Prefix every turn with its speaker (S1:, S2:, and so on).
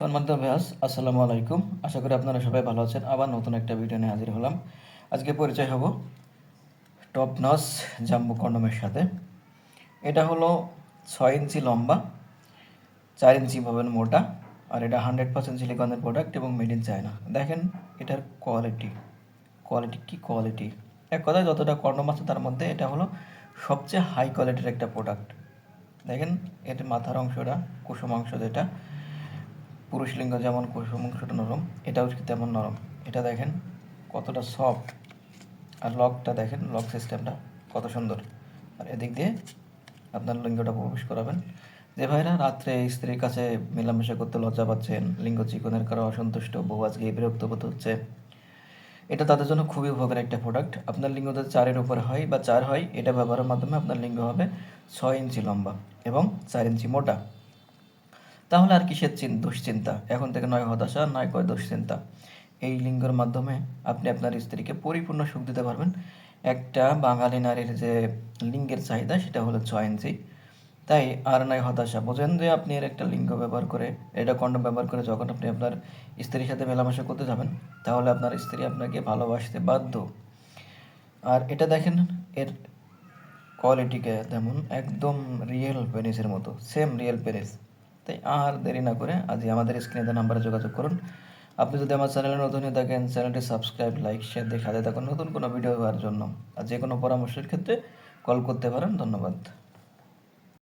S1: সম্মানিত ভিউয়ার্স, আসসালামু আলাইকুম। আশা করি আপনারা সবাই ভালো আছেন। আবার নতুন একটা ভিডিও নিয়ে হাজির হলাম। আজকে পরিচয় হব টপ নচ জাম্বো কন্ডমের সাথে। এটা হলো 6 ইঞ্চি লম্বা, 4 ইঞ্চি পাবেন মোটা, আর এটা 100% সিলিকনের প্রোডাক্ট এবং মেড ইন চায়না। দেখেন এটার কোয়ালিটি কি কোয়ালিটি! এক কথায় যতটা কন্ডম আছে তার মধ্যে এটা হলো সবচেয়ে হাই কোয়ালিটির একটা প্রোডাক্ট। দেখেন এর মাথার অংশটা, কুসুম অংশ যেটা, পুরুষ লিঙ্গ যেমন কুসুম অংশটা নরম, এটাও তেমন নরম। এটা দেখেন কতটা সফট, আর লকটা দেখেন, লক সিস্টেমটা কত সুন্দর। আর এদিক দিয়ে আপনার লিঙ্গটা প্রবেশ করাবেন। যে ভাইরা রাত্রে স্ত্রীর কাছে মেলামেশা করতে লজ্জা পাচ্ছেন, লিঙ্গ চিকনের কারণে অসন্তুষ্ট, বউ আজকে বিরক্ত বোধ হচ্ছে, এটা তাদের জন্য খুবই উপকারী একটা প্রোডাক্ট। আপনার লিঙ্গ যদি 4-এর উপরে হয় বা 4 হয়, এটা ব্যবহারের মাধ্যমে আপনার লিঙ্গ হবে 6 ইঞ্চি লম্বা এবং 4 ইঞ্চি মোটা। তাহলে আর কিসের দুশ্চিন্তা? এখন থেকে নয় হতাশা, নয় কয় দুশ্চিন্তা। এই লিঙ্গের মাধ্যমে আপনি আপনার স্ত্রীকে পরিপূর্ণ সুখ দিতে পারবেন। একটা বাঙালি নারীর যে লিঙ্গের চাহিদা সেটা হলো 6 ইঞ্চি। তাই আর নয় হতাশা। বোঝেন যে আপনি এর একটা লিঙ্গ ব্যবহার করে, এটা কন্ডম ব্যবহার করে যখন আপনি আপনার স্ত্রীর সাথে মেলামেশা করতে যাবেন, তাহলে আপনার স্ত্রী আপনাকে ভালোবাসতে বাধ্য। আর এটা দেখেন, এর কোয়ালিটিকে তেমন একদম রিয়েল পেনিসের মতো, সেম রিয়েল পেনিস। তাই আর দেরি না করে আজই আমাদের স্ক্রিনে দেওয়া নাম্বারে যোগাযোগ করুন। আপনি যদি আমার চ্যানেলে নতুন হয়ে থাকেন, চ্যানেলটি সাবস্ক্রাইব, লাইক, শেয়ার দিয়ে সাথে থাকুন নতুন কোনো ভিডিও হওয়ার জন্য। আর যে কোনো পরামর্শের ক্ষেত্রে কল করতে পারেন। ধন্যবাদ।